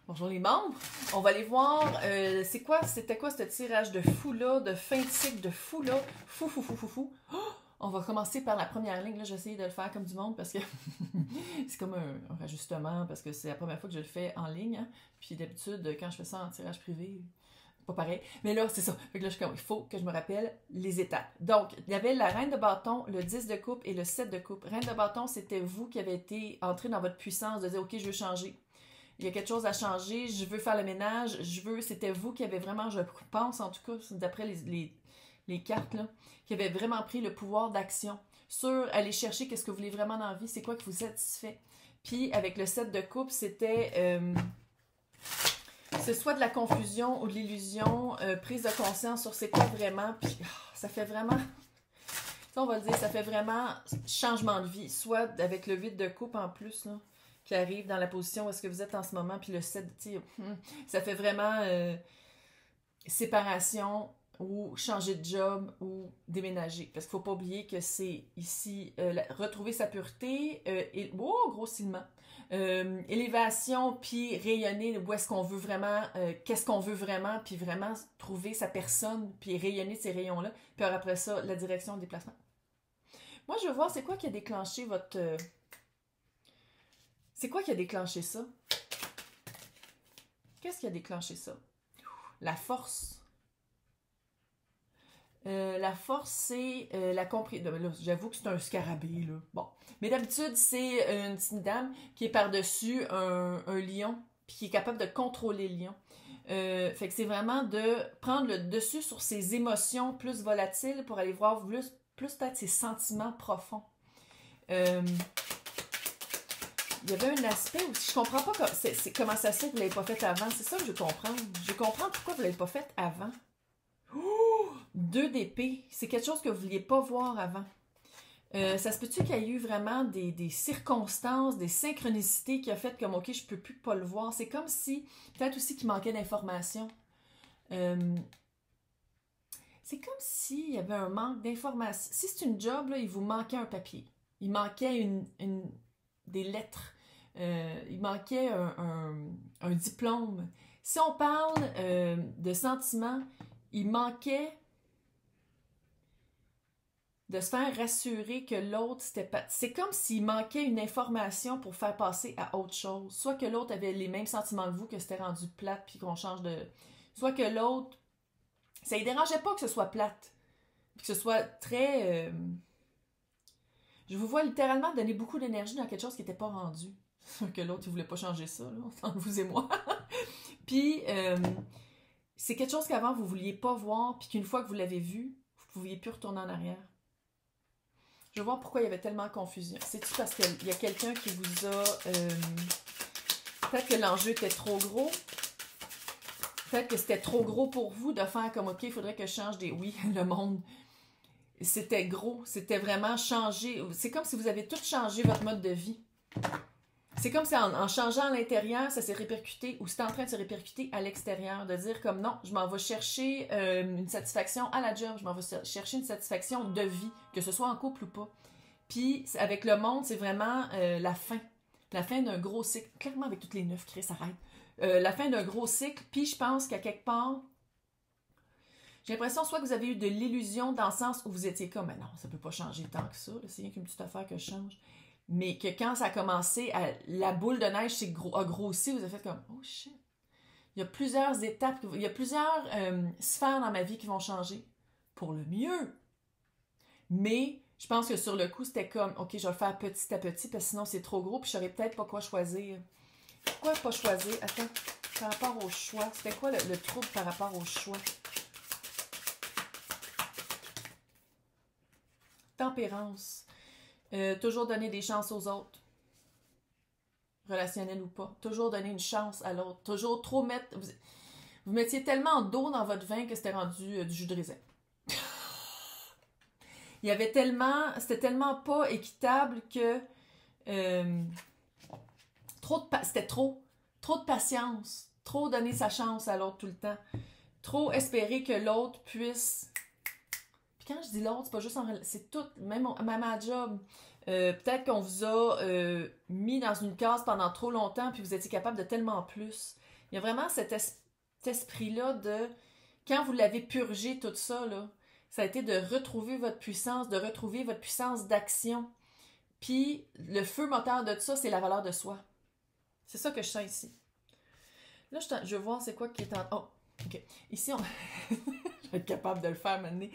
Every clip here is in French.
Bonjour les membres. On va aller voir, c'était quoi ce tirage de fou-là, de fin de cycle de fou-là. Fou. Oh! On va commencer par la première ligne. Là, j'ai essayé de le faire comme du monde parce que c'est comme un rajustement parce que c'est la première fois que je le fais en ligne. Hein. Puis d'habitude, quand je fais ça en tirage privé, pas pareil. Mais là, c'est ça. Fait que là, il faut que je me rappelle les étapes. Donc, il y avait la reine de bâton, le 10 de coupe et le 7 de coupe. Reine de bâton, c'était vous qui avez été entré dans votre puissance de dire, OK, je veux changer. Il y a quelque chose à changer, je veux faire le ménage, c'était vous qui avez vraiment, je pense en tout cas, d'après les cartes, là, qui avez vraiment pris le pouvoir d'action sur aller chercher qu'est-ce que vous voulez vraiment dans la vie, c'est quoi qui vous satisfait. Puis avec le 7 de coupe, c'était c'est soit de la confusion ou de l'illusion, prise de conscience sur c'est quoi vraiment, puis ça fait vraiment, ça on va le dire, ça fait vraiment changement de vie, soit avec le 8 de coupe en plus, là, qui arrive dans la position où est-ce que vous êtes en ce moment, puis le 7, ça fait vraiment séparation ou changer de job ou déménager. Parce qu'il ne faut pas oublier que c'est ici retrouver sa pureté, grossièrement, élévation, puis rayonner où est-ce qu'on veut vraiment, qu'est-ce qu'on veut vraiment, puis vraiment trouver sa personne, puis rayonner ces rayons-là. Puis après ça, la direction de déplacement. Moi, je veux voir, c'est quoi qui a déclenché votre... C'est quoi qui a déclenché ça? Qu'est-ce qui a déclenché ça? La force. La force, c'est la compréhension. J'avoue que c'est un scarabée, là. Bon. Mais d'habitude, c'est une petite dame qui est par-dessus un lion, puis qui est capable de contrôler le lion. Fait que c'est vraiment de prendre le dessus sur ses émotions plus volatiles pour aller voir plus peut-être ses sentiments profonds. Il y avait un aspect où je comprends pas comment ça se fait que vous ne l'avez pas fait avant. C'est ça que je comprends. Je comprends pourquoi vous ne l'avez pas fait avant. Ouh! 2 d'épée. C'est quelque chose que vous ne vouliez pas voir avant. Ça se peut-tu qu'il y ait eu vraiment des circonstances, des synchronicités qui ont fait comme, OK, je ne peux plus pas le voir. C'est comme si, peut-être aussi qu'il manquait d'informations. C'est comme s'il y avait un manque d'informations. Si c'est une job, là, il vous manquait un papier. Il manquait des lettres. Il manquait un diplôme. Si on parle de sentiments, il manquait de se faire rassurer que l'autre, c'était pas... C'est comme s'il manquait une information pour faire passer à autre chose. Soit que l'autre avait les mêmes sentiments que vous, que c'était rendu plate, puis qu'on change de... Soit que l'autre... Ça ne dérangeait pas que ce soit plate, puis que ce soit très... Je vous vois littéralement donner beaucoup d'énergie dans quelque chose qui n'était pas rendu. Que l'autre, il voulait pas changer ça, là, entre vous et moi. Puis, c'est quelque chose qu'avant, vous vouliez pas voir, puis qu'une fois que vous l'avez vu, vous ne pouviez plus retourner en arrière. Je vais voir pourquoi il y avait tellement de confusion. C'est-tu parce qu'il y a quelqu'un qui vous a... peut-être que l'enjeu était trop gros. Peut-être que c'était trop gros pour vous de faire comme, OK, il faudrait que je change des... Oui, le monde... C'était gros. C'était vraiment changé. C'est comme si vous avez tout changé votre mode de vie. C'est comme si en changeant à l'intérieur, ça s'est répercuté, ou c'est en train de se répercuter à l'extérieur, de dire comme non, je m'en vais chercher une satisfaction à la job, je m'en vais chercher une satisfaction de vie, que ce soit en couple ou pas. Puis avec le monde, c'est vraiment la fin d'un gros cycle, clairement avec toutes les 9, Chris, arrête. La fin d'un gros cycle, puis je pense qu'à quelque part, j'ai l'impression soit que vous avez eu de l'illusion dans le sens où vous étiez comme, mais non, ça peut pas changer tant que ça, c'est rien qu'une petite affaire que je change. Mais que quand ça a commencé, la boule de neige a grossi, vous avez fait comme, oh shit. Il y a plusieurs étapes, il y a plusieurs sphères dans ma vie qui vont changer pour le mieux. Mais je pense que sur le coup, c'était comme, OK, je vais le faire petit à petit, parce que sinon c'est trop gros, puis je ne saurais peut-être pas quoi choisir. Pourquoi pas choisir? Attends, par rapport au choix, c'était quoi le trouble par rapport au choix? Tempérance. Toujours donner des chances aux autres. Relationnel ou pas. Toujours donner une chance à l'autre. Toujours trop mettre... Vous mettiez tellement d'eau dans votre vin que c'était rendu du jus de raisin. Il y avait tellement... C'était tellement pas équitable que... C'était trop. Trop de patience. Trop donner sa chance à l'autre tout le temps. Trop espérer que l'autre puisse... Puis quand je dis l'autre, c'est pas juste c'est tout, même à job. Peut-être qu'on vous a mis dans une case pendant trop longtemps, puis vous étiez capable de tellement plus. Il y a vraiment cet esprit-là de, quand vous l'avez purgé tout ça, là, ça a été de retrouver votre puissance, de retrouver votre puissance d'action. Puis le feu moteur de tout ça, c'est la valeur de soi. C'est ça que je sens ici. Là, je vais voir c'est quoi qui est en... Oh, OK. Ici, on... je vais être capable de le faire maintenant.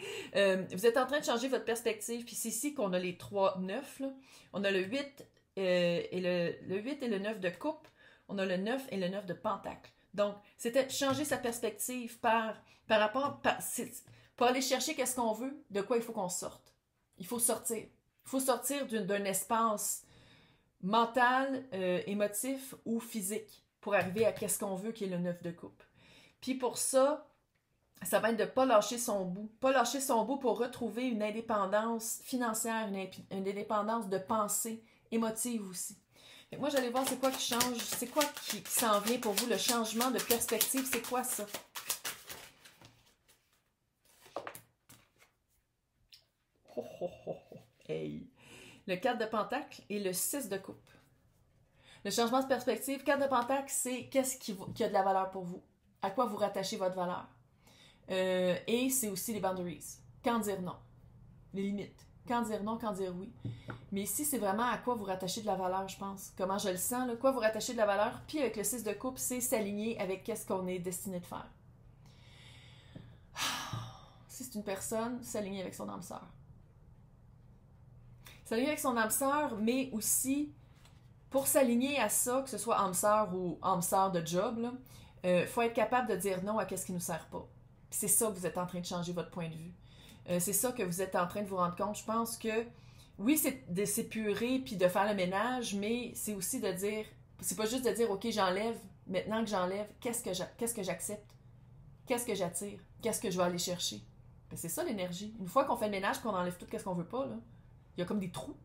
Vous êtes en train de changer votre perspective. Puis c'est ici qu'on a les 3 9. Là. On a le 8 et le 8 et le 9 de coupe. On a le 9 et le 9 de pentacle. Donc, c'était changer sa perspective par rapport... pour aller chercher qu'est-ce qu'on veut, de quoi il faut qu'on sorte. Il faut sortir. Il faut sortir d'un espace mental, émotif ou physique pour arriver à qu'est-ce qu'on veut, qui est le 9 de coupe. Puis pour ça, ça va être de ne pas lâcher son bout. Pas lâcher son bout pour retrouver une indépendance financière, une indépendance de pensée, émotive aussi. Et moi, j'allais voir c'est quoi qui change, c'est quoi qui s'en vient pour vous, le changement de perspective, c'est quoi ça? Oh, oh, oh, oh. Hey. Le 4 de pentacle et le 6 de coupe. Le changement de perspective, 4 de pentacle, c'est qu'est-ce qui a de la valeur pour vous? À quoi vous rattachez votre valeur? Et c'est aussi les boundaries. Quand dire non? Les limites. Quand dire non, quand dire oui. Mais ici, c'est vraiment à quoi vous rattachez de la valeur, je pense. Comment je le sens, là. Quoi vous rattachez de la valeur. Puis avec le 6 de coupe, c'est s'aligner avec qu'est-ce qu'on est destiné de faire. Si c'est une personne, s'aligner avec son âme sœur. S'aligner avec son âme sœur, mais aussi, pour s'aligner à ça, que ce soit âme sœur ou âme sœur de job, il faut être capable de dire non à ce qui ne nous sert pas. C'est ça que vous êtes en train de changer votre point de vue. C'est ça que vous êtes en train de vous rendre compte. Je pense que, oui, c'est de s'épurer puis de faire le ménage, mais c'est aussi de dire, c'est pas juste de dire, OK, j'enlève, maintenant que j'enlève, qu'est-ce que j'accepte? Qu'est-ce que j'attire? Qu'est-ce que je vais aller chercher? Ben, c'est ça l'énergie. Une fois qu'on fait le ménage, qu'on enlève tout ce qu'on veut pas, là, il y a comme des trous.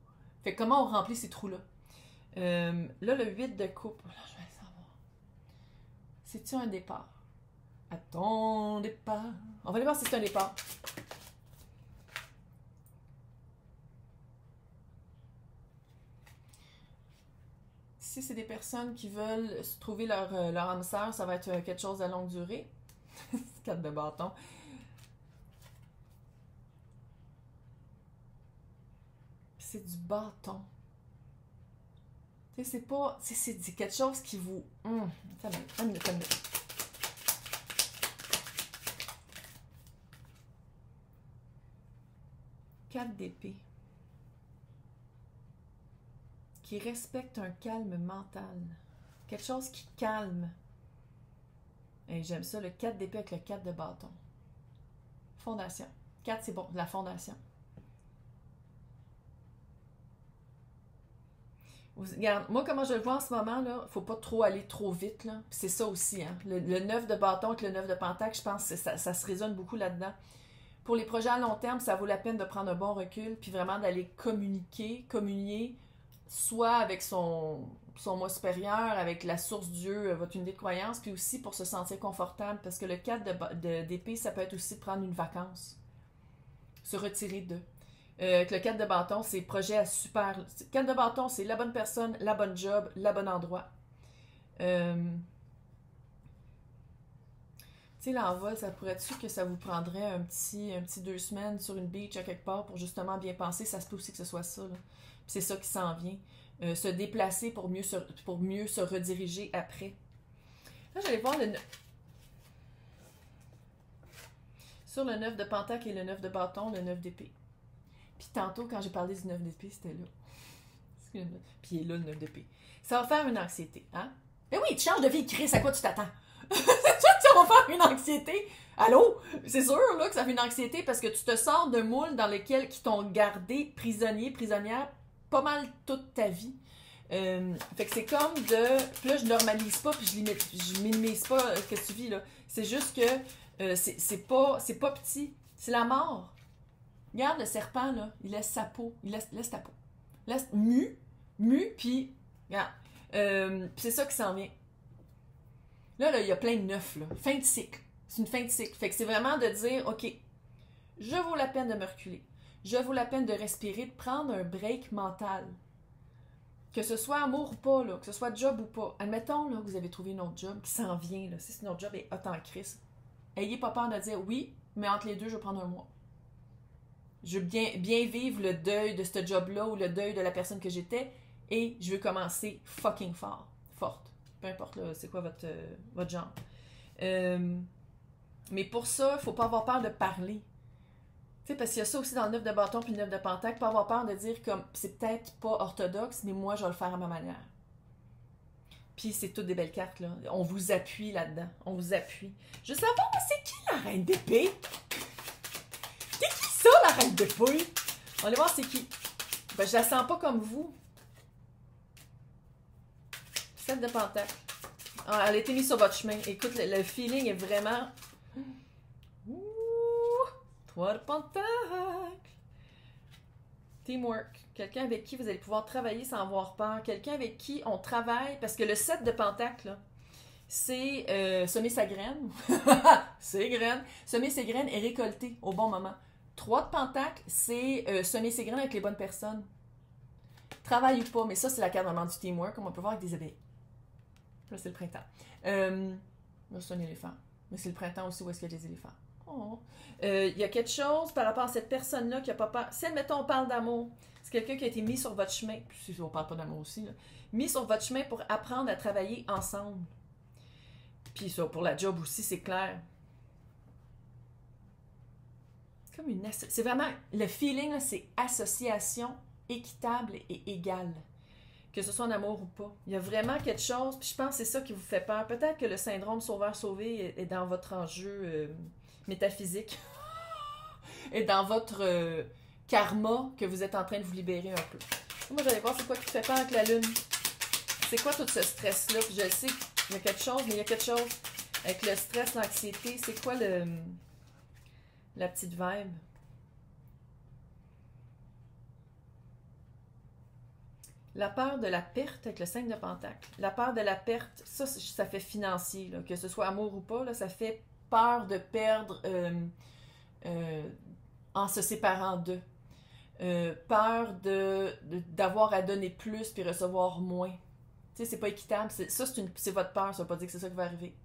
Fait que comment on remplit ces trous-là? Là, le 8 de coupe, là, je vais le savoir. C'est-tu un départ? À ton départ. On va aller voir si c'est un départ. Si c'est des personnes qui veulent trouver leur âme sœur, ça va être quelque chose à longue durée. 4 de bâton. C'est du bâton. Tu sais, c'est pas... C'est quelque chose qui vous... Une minute. 4 d'épée. Qui respecte un calme mental. Quelque chose qui calme. Et j'aime ça, le 4 d'épée avec le 4 de bâton. Fondation. 4, c'est bon, la fondation. Regarde, moi, comment je le vois en ce moment, là, faut pas trop aller trop vite, là. C'est ça aussi, hein. Le 9 de bâton avec le 9 de pentacle, je pense que ça se résonne beaucoup là-dedans. Pour les projets à long terme, ça vaut la peine de prendre un bon recul, puis vraiment d'aller communier, soit avec son moi supérieur, avec la source Dieu, votre unité de croyance, puis aussi pour se sentir confortable, parce que le 4 d'épée, ça peut être aussi de prendre une vacance, se retirer d'eux. Le 4 de bâton, c'est projet à super... 4 de bâton, c'est la bonne personne, la bonne job, la bon endroit. Tu sais, l'envol, ça pourrait-tu que ça vous prendrait un petit 2 semaines sur une beach à quelque part pour justement bien penser? Ça se peut aussi que ce soit ça, là. Puis c'est ça qui s'en vient. Se déplacer pour mieux se rediriger après. Là, j'allais voir sur le 9 de pentacle et le 9 de bâton, le 9 d'épée. Puis tantôt, quand j'ai parlé du 9 d'épée, c'était là. Puis il est là, le 9 d'épée. Ça va faire une anxiété, hein? Mais oui, tu changes de vie, Chris, à quoi tu t'attends? Ça va faire une anxiété. Allô? C'est sûr là, que ça fait une anxiété parce que tu te sors d'un moule dans lequel qui t'ont gardé prisonnière, pas mal toute ta vie. Fait que c'est comme de... Puis là, je normalise pas, puis je minimise pas ce que tu vis, là. C'est juste que c'est pas petit. C'est la mort. Regarde le serpent, là, il laisse sa peau. Il laisse ta peau. Laisse mu, puis regarde. Puis c'est ça qui s'en vient. Là, il y a plein de neuf, là. Fin de cycle. C'est une fin de cycle. Fait que c'est vraiment de dire, OK, je vaux la peine de me reculer. Je vaux la peine de respirer, de prendre un break mental. Que ce soit amour ou pas, là, que ce soit job ou pas. Admettons là, que vous avez trouvé une autre job qui s'en vient. Là, si c'est une autre job est hot en crise. Ayez pas peur de dire oui, mais entre les deux, je vais prendre un mois. Je veux bien vivre le deuil de ce job-là ou le deuil de la personne que j'étais et je veux commencer fucking fort, forte. Peu importe c'est quoi votre genre. Mais pour ça, il faut pas avoir peur de parler. Tu sais, parce qu'il y a ça aussi dans le 9 de bâton puis le 9 de pentacle, pas avoir peur de dire comme c'est peut-être pas orthodoxe, mais moi je vais le faire à ma manière. Puis c'est toutes des belles cartes, là. On vous appuie là-dedans. On vous appuie. Je veux savoir, c'est qui la reine d'épée? C'est qui ça, la reine d'épée? On va aller voir c'est qui. Ben, je la sens pas comme vous. 7 de pentacle. Ah, elle a été mise sur votre chemin. Écoute, le feeling est vraiment... Ouh! 3 de pentacle. Teamwork. Quelqu'un avec qui vous allez pouvoir travailler sans avoir peur. Quelqu'un avec qui on travaille. Parce que le 7 de pentacle, là, c'est semer sa graine. Ses graines. Semer ses graines et récolter au bon moment. 3 de pentacle, c'est semer ses graines avec les bonnes personnes. Travail ou pas, mais ça, c'est la carte vraiment du teamwork, comme on peut voir avec des abeilles. Là, c'est le printemps. Là, c'est un éléphant. Mais c'est le printemps aussi où est-ce qu'il y a des éléphants. Oh. Il y a quelque chose par rapport à cette personne-là qui n'a pas peur. Si, admettons, on parle d'amour, c'est quelqu'un qui a été mis sur votre chemin, puis si on parle pas d'amour aussi, là, mis sur votre chemin pour apprendre à travailler ensemble. Puis ça, pour la job aussi, c'est clair. Comme une c'est vraiment, le feeling, c'est association équitable et égale. Que ce soit en amour ou pas. Il y a vraiment quelque chose, puis je pense que c'est ça qui vous fait peur. Peut-être que le syndrome sauveur-sauvé est dans votre enjeu métaphysique et dans votre karma que vous êtes en train de vous libérer un peu. Moi, j'allais voir c'est quoi qui te fait peur avec la lune. C'est quoi tout ce stress-là? Puis je sais qu'il y a quelque chose, mais il y a quelque chose avec le stress, l'anxiété. C'est quoi la petite vibe? La peur de la perte avec le 5 de pentacle. La peur de la perte, ça fait financier, là, que ce soit amour ou pas, là, ça fait peur de perdre en se séparant d'eux. Peur d'avoir à donner plus puis recevoir moins. Tu sais, c'est pas équitable. C'est votre peur, ça veut pas dire que c'est ça qui va arriver.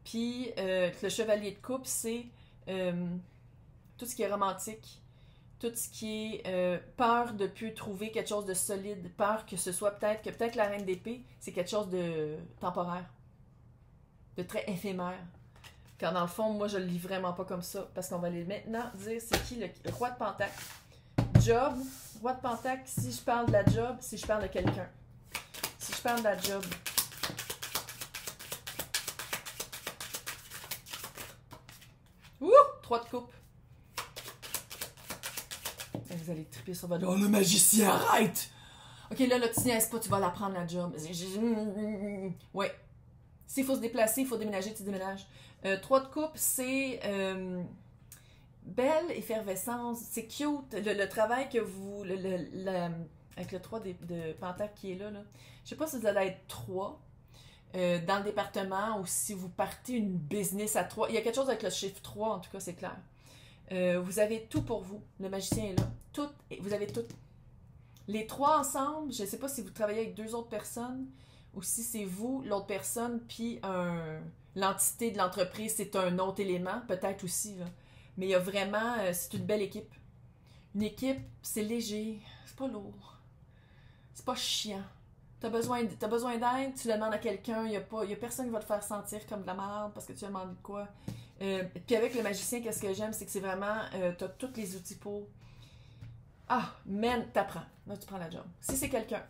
Puis, le chevalier de coupe, c'est tout ce qui est romantique. Tout ce qui est peur de ne plus trouver quelque chose de solide, peur que ce soit peut-être la reine d'épée, c'est quelque chose de temporaire, de très éphémère. Quand dans le fond, moi je le lis vraiment pas comme ça, parce qu'on va aller maintenant dire c'est qui le roi de pentacle. Job, roi de pentacle, si je parle de la job, si je parle de quelqu'un. Si je parle de la job. Ouh! 3 de coupe. Vous allez triper sur votre... Oh, le magicien, arrête! Ok, là, tu niaises pas, tu vas la prendre, la job. Ouais. S'il faut se déplacer, il faut déménager, tu déménages. 3 de coupe, c'est belle effervescence. C'est cute. Le travail que vous... avec le 3 de pentacle qui est là. Je sais pas si vous allez être 3 dans le département ou si vous partez une business à 3. Il y a quelque chose avec le chiffre 3, en tout cas, c'est clair. Vous avez tout pour vous. Le magicien est là. Tout, vous avez tout. Les 3 ensemble, je ne sais pas si vous travaillez avec 2 autres personnes ou si c'est vous, l'autre personne, puis l'entité de l'entreprise, c'est un autre élément, peut-être aussi. Là. Mais il y a vraiment... c'est une belle équipe. Une équipe, c'est léger. C'est pas lourd. C'est pas chiant. T'as besoin d'aide, tu le demandes à quelqu'un, il y a personne qui va te faire sentir comme de la merde parce que tu as demandé de quoi. Puis avec le magicien, qu'est-ce que j'aime, c'est que c'est vraiment, t'as tous les outils pour... Ah, man, t'apprends. Là, tu prends la job. Si c'est quelqu'un.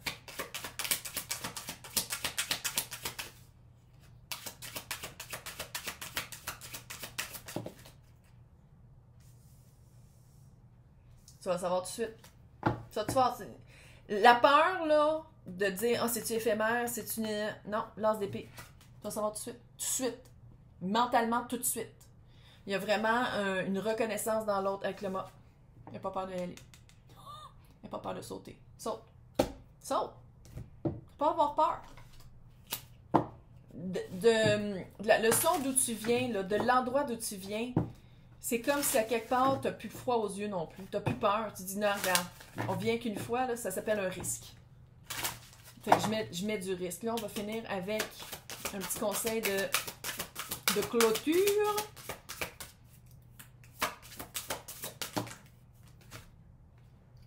Tu vas savoir tout de suite. Tu vas te voir. La peur, là, de dire, ah, c'est-tu éphémère, c'est-tu... Non, lance d'épée. Tu vas savoir tout de suite. Tout de suite. Mentalement, tout de suite. Il y a vraiment une reconnaissance dans l'autre avec le mot. Il n'y a pas peur de aller. Il n'y a pas peur de sauter. Saute. Saute. Faut pas avoir peur. La leçon d'où tu viens, là, de l'endroit d'où tu viens, c'est comme si à quelque part, tu n'as plus froid aux yeux non plus. Tu n'as plus peur. Tu dis, non, regarde, on vient qu'une fois, là, ça s'appelle un risque. Fait que je mets du risque. Là, on va finir avec un petit conseil de clôture.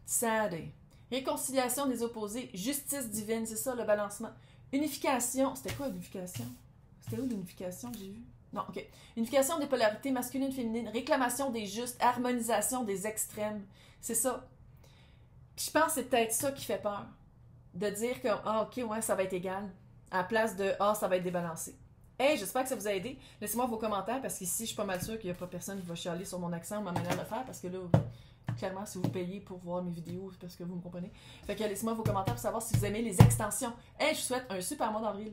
Sad. Réconciliation des opposés. Justice divine, c'est ça le balancement. Unification. C'était quoi l'unification? C'était où l'unification que j'ai vu? Non, ok. Unification des polarités masculines, féminines. Réclamation des justes. Harmonisation des extrêmes. C'est ça. Puis je pense que c'est peut-être ça qui fait peur. De dire que, ah, ok, ouais, ça va être égal. À la place de, ah, ça va être débalancé. Hey, j'espère que ça vous a aidé. Laissez-moi vos commentaires parce qu'ici, je suis pas mal sûre qu'il n'y a pas personne qui va chialer sur mon accent ou ma manière de faire parce que là, clairement, si vous payez pour voir mes vidéos, c'est parce que vous me comprenez. Fait que laissez-moi vos commentaires pour savoir si vous aimez les extensions. Hey, je vous souhaite un super mois d'avril.